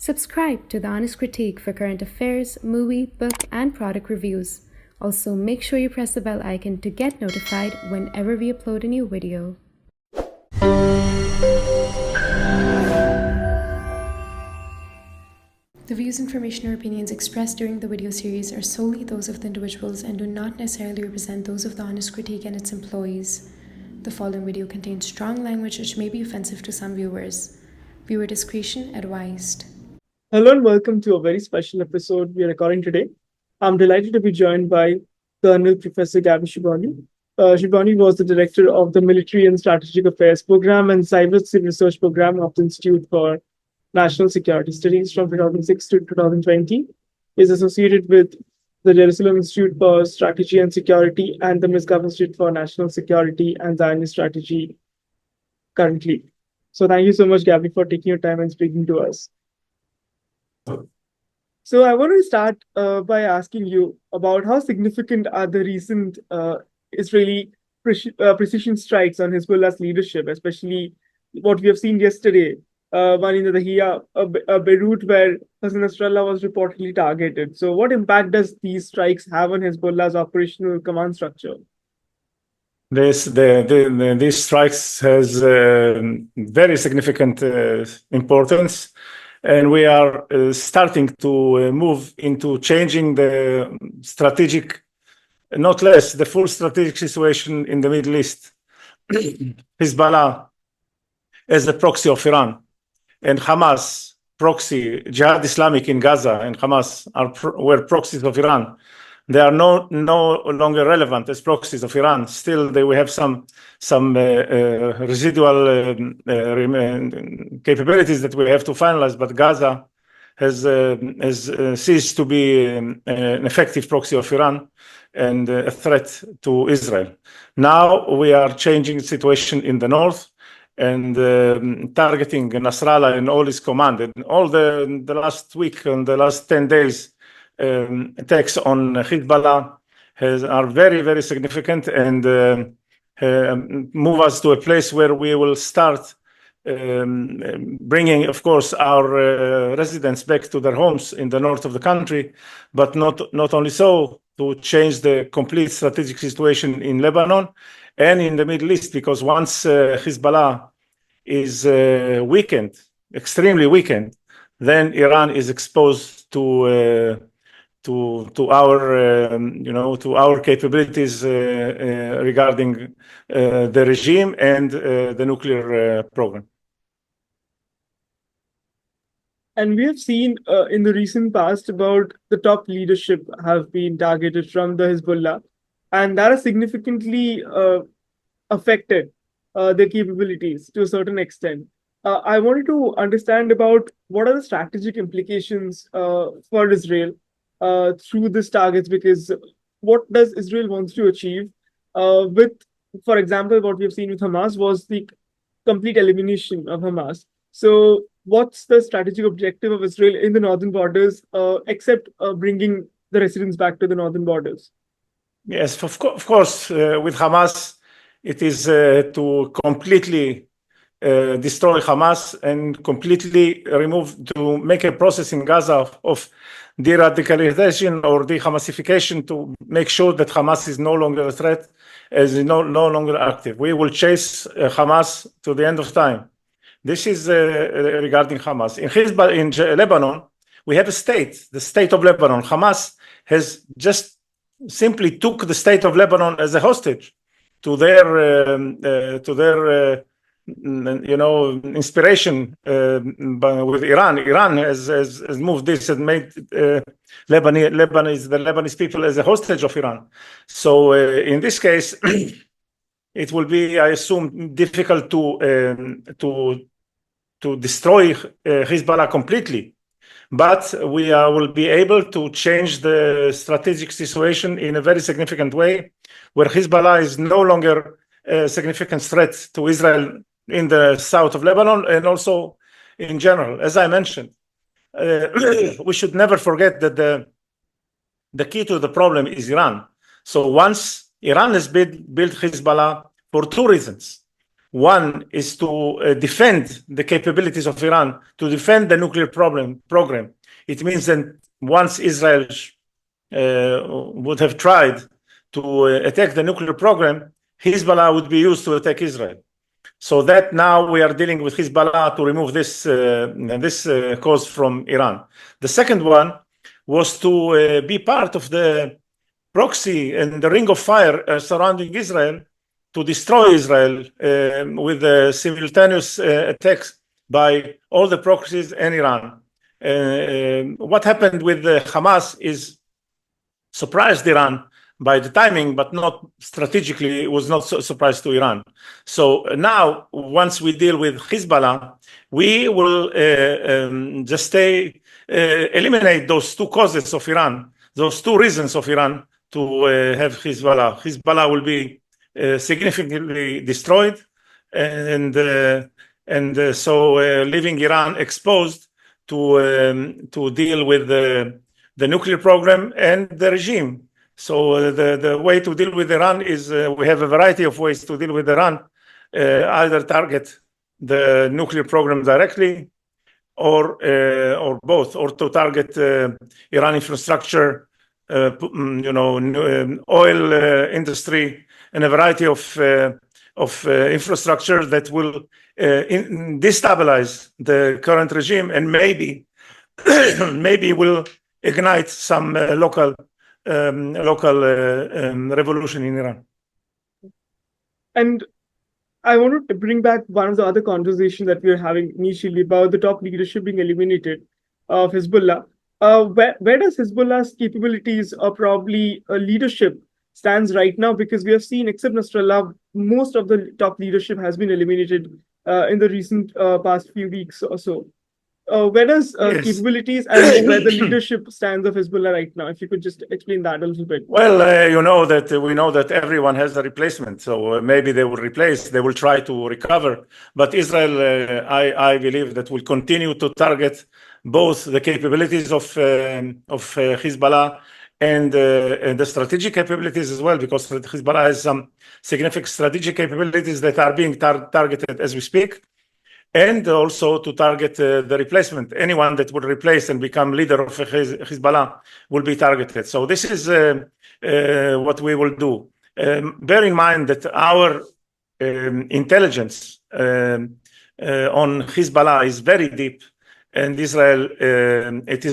Subscribe to The Honest Critique for current affairs, movie, book, and product reviews. Also, make sure you press the bell icon to get notified whenever we upload a new video. The views, information, or opinions expressed during the video series are solely those of the individuals and do not necessarily represent those of The Honest Critique and its employees. The following video contains strong language which may be offensive to some viewers. Viewer discretion advised. Hello and welcome to a very special episode we are recording today. I'm delighted to be joined by Colonel Professor Gabi Siboni. Siboni was the director of the Military and Strategic Affairs Program and Cyber Research Program of the Institute for National Security Studies from 2006 to 2020. He is associated with the Jerusalem Institute for Strategy and Security and the Misgov Institute for National Security and Zionist Strategy currently. So thank you so much, Gabi, for taking your time and speaking to us. So I want to start by asking you about how significant are the recent Israeli precision strikes on Hezbollah's leadership, especially what we have seen yesterday, one in the Dahia, Beirut, where Nasrallah was reportedly targeted. So what impact does these strikes have on Hezbollah's operational command structure? These strikes has very significant importance. And we are starting to move into changing the strategic, not less, the full strategic situation in the Middle East. Hezbollah as a proxy of Iran, and Hamas, proxy, Jihad Islamic in Gaza and Hamas were proxies of Iran. They are no longer relevant as proxies of Iran. Still, we have some residual capabilities that we have to finalize. But Gaza has ceased to be an effective proxy of Iran and a threat to Israel. Now we are changing the situation in the north and targeting Nasrallah and all his command. And all the last week and the last 10 days. Attacks on Hezbollah are very, very significant and move us to a place where we will start bringing, of course, our residents back to their homes in the north of the country, but not only so, to change the complete strategic situation in Lebanon and in the Middle East, because once Hezbollah is weakened, extremely weakened, then Iran is exposed to our capabilities regarding the regime and the nuclear program. And we have seen in the recent past about the top leadership have been targeted from the Hezbollah, and that has significantly affected their capabilities to a certain extent. I wanted to understand about what are the strategic implications for Israel through these targets, because what does Israel wants to achieve with, for example, what we have seen with Hamas was the complete elimination of Hamas. So what's the strategic objective of Israel in the northern borders, except bringing the residents back to the northern borders? Yes, of course, with Hamas, it is to completely destroy Hamas and completely to make a process in Gaza of de-radicalization or de-Hamasification to make sure that Hamas is no longer a threat, is no longer active. We will chase Hamas to the end of time. This is regarding Hamas. In Lebanon, we have a state, the state of Lebanon. Hamas has just simply took the state of Lebanon as a hostage to their inspiration with Iran. Iran has moved this and made the Lebanese people as a hostage of Iran. So in this case, it will be, I assume, difficult to destroy Hezbollah completely. But we will be able to change the strategic situation in a very significant way, where Hezbollah is no longer a significant threat to Israel in the south of Lebanon and also in general. As I mentioned, we should never forget that the key to the problem is Iran. So once Iran has built Hezbollah for two reasons. One is to defend the capabilities of Iran, to defend the nuclear program. It means that once Israel would have tried to attack the nuclear program, Hezbollah would be used to attack Israel. So that now we are dealing with Hezbollah to remove this cause from Iran. The second one was to be part of the proxy and the ring of fire surrounding Israel to destroy Israel with simultaneous attacks by all the proxies and Iran. What happened with Hamas is surprised Iran by the timing, but not strategically. It was not a surprise to Iran. So now, once we deal with Hezbollah, we will just eliminate those two causes of Iran, those two reasons of Iran to have Hezbollah. Hezbollah will be significantly destroyed, and so leaving Iran exposed to deal with the nuclear program and the regime. So the way to deal with Iran is we have a variety of ways to deal with Iran. Either target the nuclear program directly, or both, or to target Iran infrastructure, oil industry, and a variety of infrastructure that will destabilize the current regime, and maybe will ignite some local revolution in Iran. And I wanted to bring back one of the other conversations that we were having initially about the top leadership being eliminated of Hezbollah. Where does Hezbollah's capabilities or probably leadership stands right now? Because we have seen, except Nasrallah, most of the top leadership has been eliminated in the recent past few weeks or so. Where does Yes. capabilities and where the leadership stands of Hezbollah right now? If you could just explain that a little bit. Well, we know that everyone has a replacement, so maybe they will replace, they will try to recover. But Israel, I believe that will continue to target both the capabilities of Hezbollah and the strategic capabilities as well, because Hezbollah has some significant strategic capabilities that are being targeted as we speak. And also to target the replacement. Anyone that would replace and become leader of Hezbollah will be targeted. So this is what we will do. Bear in mind that our intelligence on Hezbollah is very deep, and Israel, it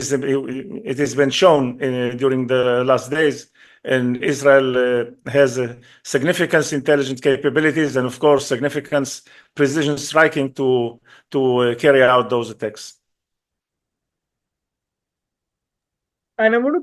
has been shown during the last days. And Israel has significant intelligence capabilities and, of course, significant precision striking to carry out those attacks. And I want to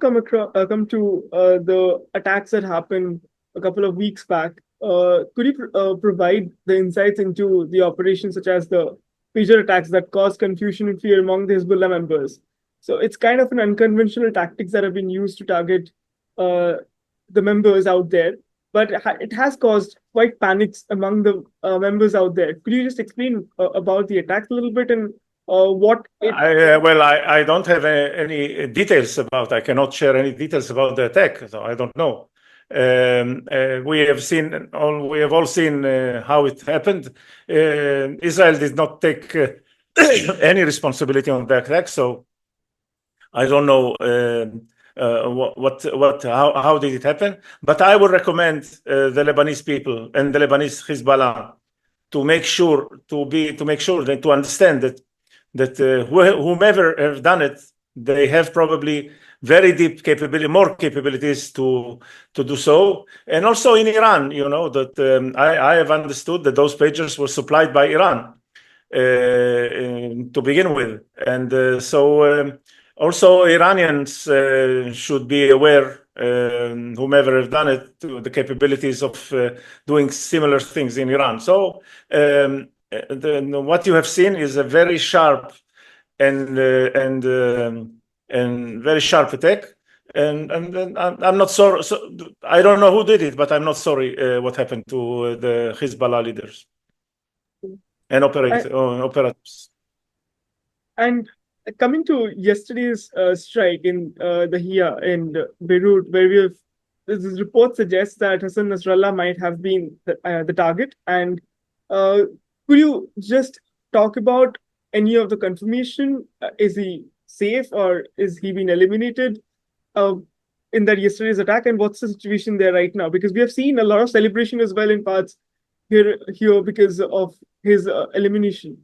come to the attacks that happened a couple of weeks back. Could you provide the insights into the operations, such as the pager attacks that caused confusion and fear among the Hezbollah members? So it's kind of an unconventional tactics that have been used to target the members out there, but it has caused quite panics among the members out there. Could you just explain about the attack a little bit and what it... I don't have any details about. I cannot share any details about the attack, so I don't know. We have all seen how it happened. Israel did not take any responsibility on the attack, so I don't know how did it happen. But I would recommend the Lebanese people and the Lebanese Hezbollah to understand that whomever have done it, they have probably very deep capability, more capabilities to do so. And also in Iran, that I have understood that those pagers were supplied by Iran to begin with. And so also Iranians should be aware, whomever have done it, to the capabilities of doing similar things in Iran. So what you have seen is a very sharp and very sharp attack, and I'm not sorry. So I don't know who did it, but I'm not sorry what happened to the Hezbollah leaders and operatives. And coming to yesterday's strike in the Hia in Beirut, where this report suggests that Hassan Nasrallah might have been the target, and Could you just talk about any of the confirmation? Is he safe or is he been eliminated uh, in that yesterday's attack? And what's the situation there right now? Because we have seen a lot of celebration as well in parts here because of his elimination.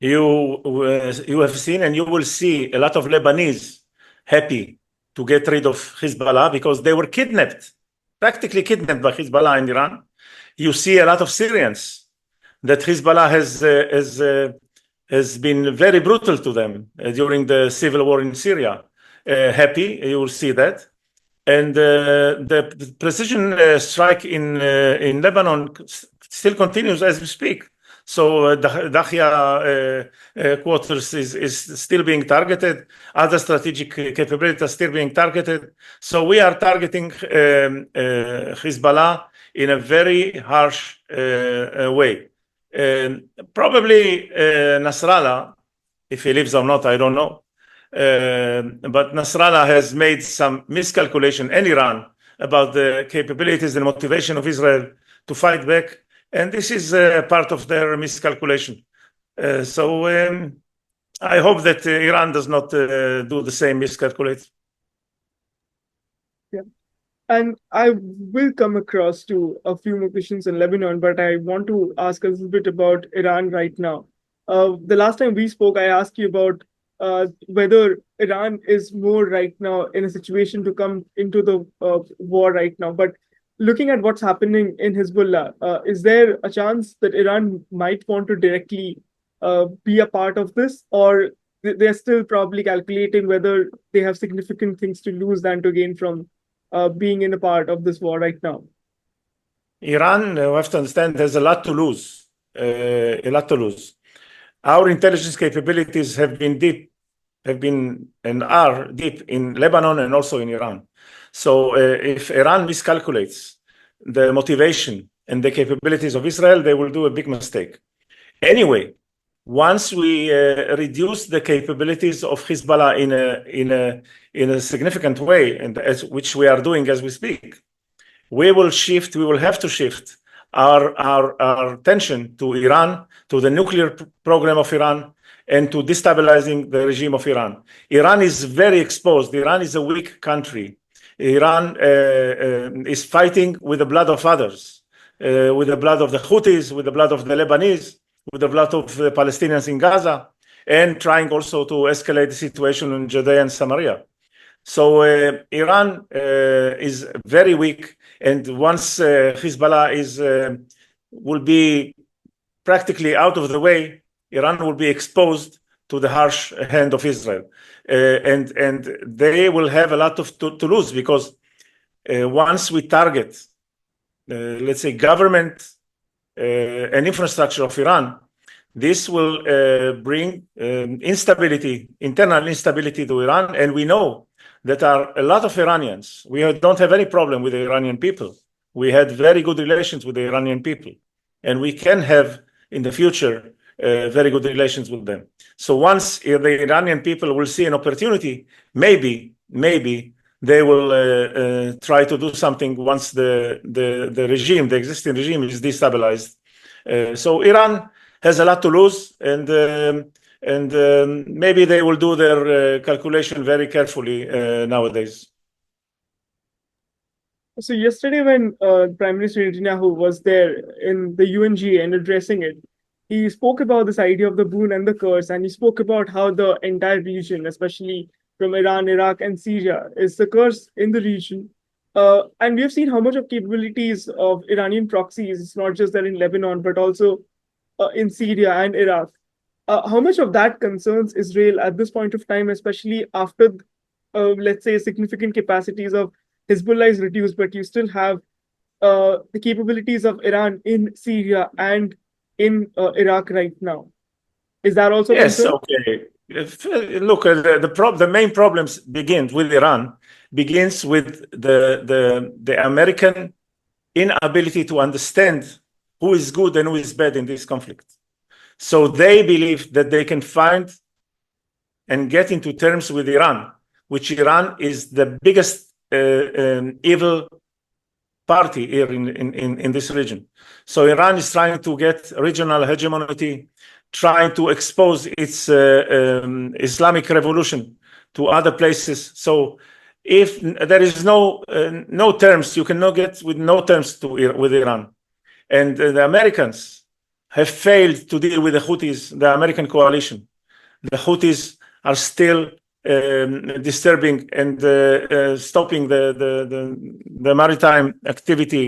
You have seen and you will see a lot of Lebanese happy to get rid of Hezbollah because they were kidnapped, practically kidnapped by Hezbollah in Iran. You see a lot of Syrians that Hezbollah has been very brutal to them during the civil war in Syria. Happy, you will see that. And the precision strike in Lebanon still continues as we speak. So Dahya quarters is still being targeted. Other strategic capabilities are still being targeted. So we are targeting Hezbollah in a very harsh way. Probably Nasrallah, if he lives or not, I don't know. But Nasrallah has made some miscalculation in Iran about the capabilities and motivation of Israel to fight back. And this is part of their miscalculation. So I hope that Iran does not do the same miscalculate. Yeah. And I will come across to a few more questions in Lebanon, but I want to ask a little bit about Iran right now. The last time we spoke, I asked you about whether Iran is more right now in a situation to come into the war right now. But looking at what's happening in Hezbollah, is there a chance that Iran might want to directly be a part of this, or they're still probably calculating whether they have significant things to lose than to gain from being in a part of this war right now? Iran, we have to understand, there's a lot to lose. A lot to lose. Our intelligence capabilities have been and are deep in Lebanon and also in Iran. So if Iran miscalculates the motivation and the capabilities of Israel, they will do a big mistake. Anyway, once we reduce the capabilities of Hezbollah in a significant way, and which we are doing as we speak, we will have to shift our attention to Iran, to the nuclear program of Iran, and to destabilizing the regime of Iran. Iran is very exposed. Iran is a weak country. Iran is fighting with the blood of others, with the blood of the Houthis, with the blood of the Lebanese, with the blood of the Palestinians in Gaza, and trying also to escalate the situation in Judea and Samaria. So Iran is very weak, and once Hezbollah will be practically out of the way, Iran will be exposed to the harsh hand of Israel, and they will have a lot to lose, because once we target, let's say, government and infrastructure of Iran, this will bring internal instability to Iran, and we know that are a lot of Iranians. We don't have any problem with the Iranian people. We had very good relations with the Iranian people, and we can have in the future very good relations with them. So once the Iranian people will see an opportunity, maybe they will try to do something once the existing regime is destabilized. So Iran has a lot to lose, and maybe they will do their calculation very carefully nowadays. So yesterday, when Prime Minister Netanyahu was there in the UNGA and addressing it, he spoke about this idea of the boon and the curse, and he spoke about how the entire region, especially from Iran, Iraq, and Syria, is the curse in the region. And we have seen how much of capabilities of Iranian proxies, it's not just there in Lebanon, but also in Syria and Iraq. How much of that concerns Israel at this point of time, especially after, let's say, significant capacities of Hezbollah is reduced, but you still have the capabilities of Iran in Syria and in Iraq right now? Is that also yes? concern? Okay. Look, the main problems begins with the American inability to understand who is good and who is bad in this conflict. So they believe that they can find and get into terms with Iran, which Iran is the biggest evil party here in this region. So Iran is trying to get regional hegemony, trying to expose its Islamic revolution to other places. So if there is no terms, you cannot get with no terms with Iran. And the Americans have failed to deal with the Houthis, the American coalition. The Houthis are still disturbing and stopping the maritime activity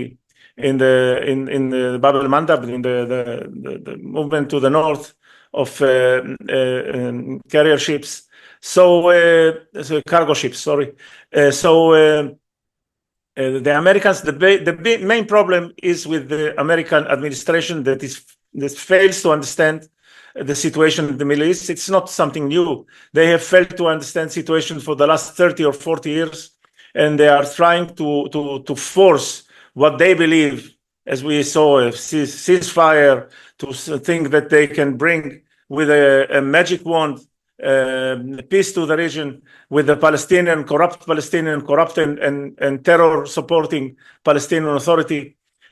in the Bab el Mandab, in the movement to the north of carrier ships. So cargo ships, sorry. The Americans, the main problem is with the American administration that fails to understand the situation in the Middle East. It's not something new. They have failed to understand the situation for the last 30 or 40 years, and they are trying to force what they believe, as we saw, a ceasefire, to think that they can bring with a magic wand peace to the region with the corrupt and terror-supporting Palestinian Authority.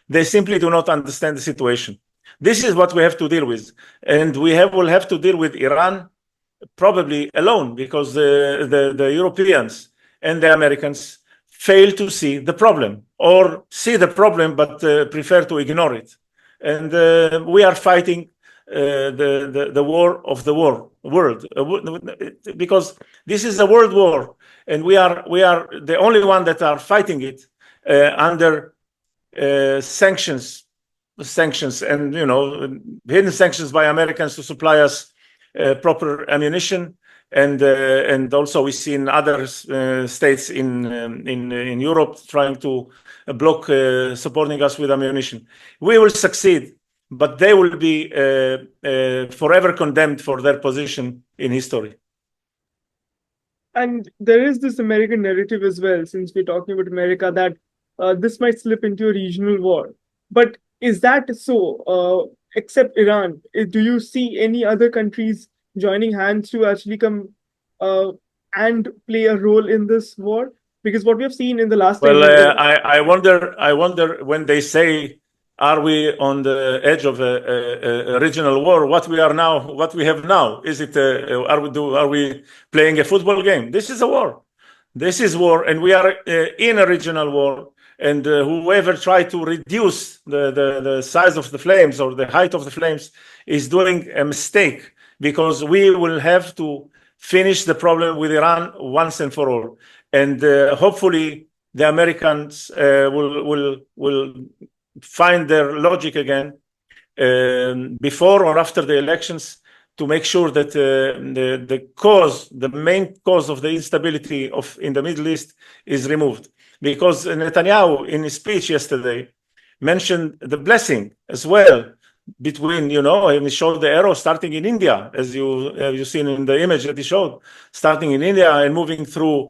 They simply do not understand the situation. This is what we have to deal with, and will have to deal with Iran probably alone, because the Europeans and the Americans fail to see the problem, or see the problem but prefer to ignore it. And we are fighting the war of the world, because this is a world war, and we are the only one that are fighting it under sanctions, and hidden sanctions by Americans to supply us proper ammunition, and also we see in other states in Europe trying to block supporting us with ammunition. We will succeed, but they will be forever condemned for their position in history. And there is this American narrative as well, since we're talking about America, that this might slip into a regional war. But is that so? Except Iran, do you see any other countries joining hands to actually come and play a role in this war? Because what we have seen in the last I wonder when they say, are we on the edge of a regional war? What we have now? Is it? Are we playing a football game? This is a war. This is war, and we are in a regional war. And whoever tried to reduce the size of the flames or the height of the flames is doing a mistake, because we will have to finish the problem with Iran once and for all. And hopefully the Americans will find their logic again before or after the elections, to make sure that the main cause of the instability in the Middle East is removed. Because Netanyahu, in his speech yesterday, mentioned the blessing as well between, and he showed the arrow starting in India, as you've seen in the image that he showed, starting in India and moving through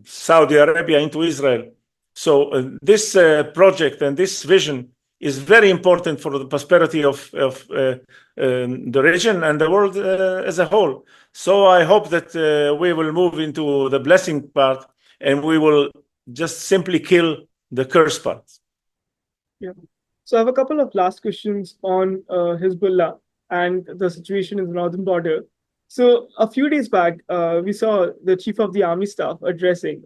Saudi Arabia into Israel. So this project and this vision is very important for the prosperity of the region and the world as a whole. So I hope that we will move into the blessing part, and we will just simply kill the curse part. Yeah. So I have a couple of last questions on Hezbollah and the situation in the northern border. So a few days back, we saw the chief of the army staff addressing,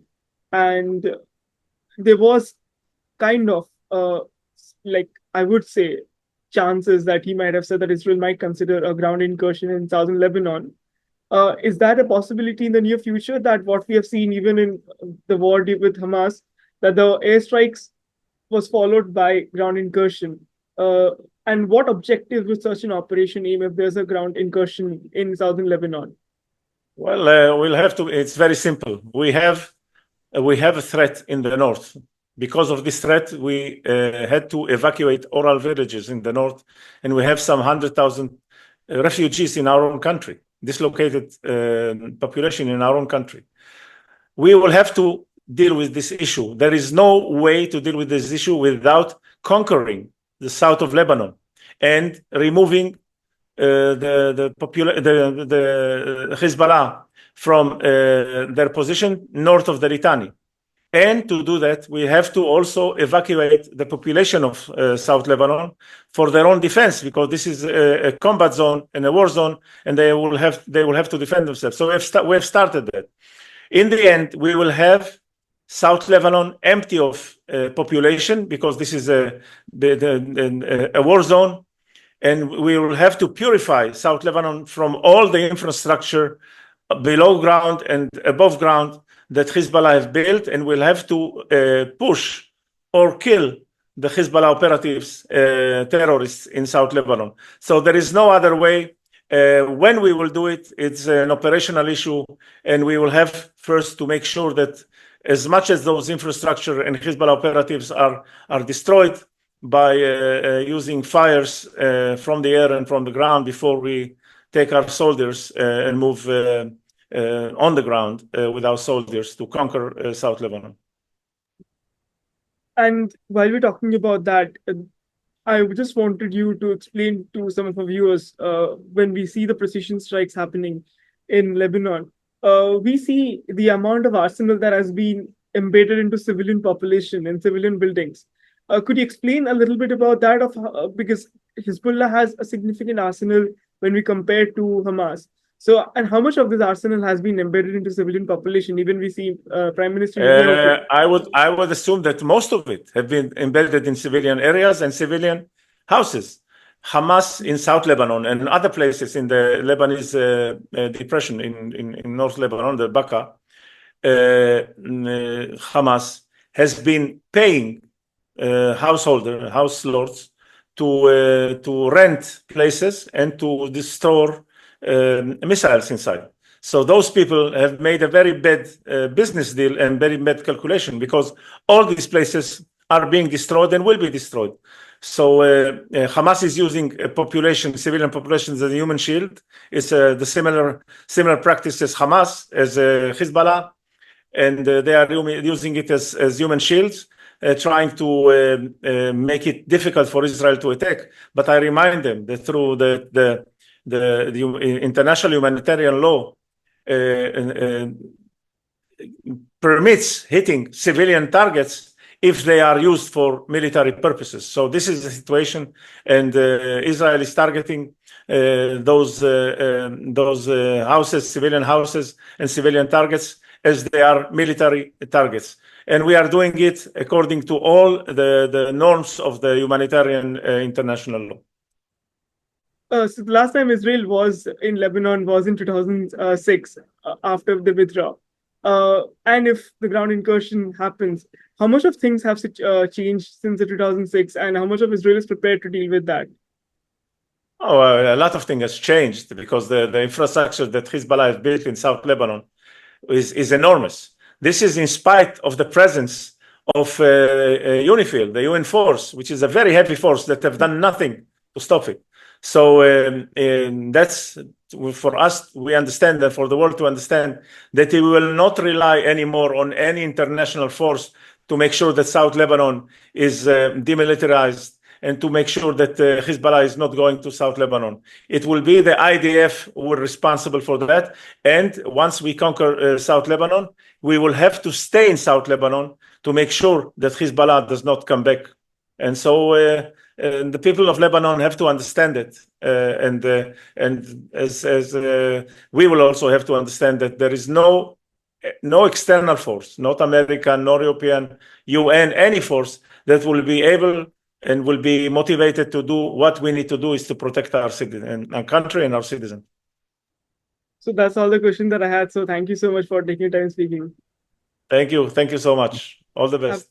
and there was kind of I would say, chances that he might have said that Israel might consider a ground incursion in southern Lebanon. Is that a possibility in the near future, that what we have seen even in the war with Hamas, that the airstrikes was followed by ground incursion? And what objective would such an operation aim if there's a ground incursion in southern Lebanon? Well, we'll have to. It's very simple. We have a threat in the north. Because of this threat, we had to evacuate oral villages in the north, and we have some 100,000 refugees in our own country, dislocated population in our own country. We will have to deal with this issue. There is no way to deal with this issue without conquering the south of Lebanon and removing the Hezbollah from their position north of the Litani. And to do that, we have to also evacuate the population of South Lebanon for their own defense, because this is a combat zone and a war zone, and they will have to defend themselves. So we have started that. In the end, we will have South Lebanon empty of population, because this is a war zone, and we will have to purify South Lebanon from all the infrastructure below ground and above ground that Hezbollah have built, and we'll have to push or kill the Hezbollah operatives, terrorists in South Lebanon. So there is no other way. When we will do it, it's an operational issue, and we will have first to make sure that as much as those infrastructure and Hezbollah operatives are destroyed by using fires from the air and from the ground, before we take our soldiers and move on the ground with our soldiers to conquer South Lebanon. And while we're talking about that, I just wanted you to explain to some of our viewers, when we see the precision strikes happening in Lebanon, we see the amount of arsenal that has been embedded into civilian population and civilian buildings. Could you explain a little bit about that? Because Hezbollah has a significant arsenal when we compare to Hamas. So, and how much of this arsenal has been embedded into civilian population? Even we see Prime Minister. I would assume that most of it have been embedded in civilian areas and civilian houses. Hamas in South Lebanon and other places in the Lebanese depression in North Lebanon, the Bekaa, Hamas has been paying house lords to rent places and to store missiles inside. So those people have made a very bad business deal and very bad calculation, because all these places are being destroyed and will be destroyed. So Hamas is using civilian population as a human shield. It's the similar practice as Hamas, as Hezbollah, and they are using it as human shields, trying to make it difficult for Israel to attack. But I remind them that through the international humanitarian law permits hitting civilian targets if they are used for military purposes. So this is the situation, and Israel is targeting those houses, civilian houses and civilian targets, as they are military targets. And we are doing it according to all the norms of the humanitarian international law. So the last time Israel was in Lebanon was in 2006, after the withdrawal. And if the ground incursion happens, how much of things have changed since the 2006, and how much of Israel is prepared to deal with that? Oh, a lot of things has changed, because the infrastructure that Hezbollah has built in South Lebanon is enormous. This is in spite of the presence of UNIFIL, the UN force, which is a very heavy force that have done nothing to stop it. So that's, for us, we understand that, for the world to understand, that we will not rely anymore on any international force to make sure that South Lebanon is demilitarized, and to make sure that Hezbollah is not going to South Lebanon. It will be the IDF who are responsible for that. And once we conquer South Lebanon, we will have to stay in South Lebanon to make sure that Hezbollah does not come back. And so the people of Lebanon have to understand it. And as we will also have to understand that there is no external force, not American, nor European, UN, any force that will be able and will be motivated to do what we need to do, is to protect our country and our citizens. So that's all the questions that I had. So thank you so much for taking time speaking. Thank you so much. All the best.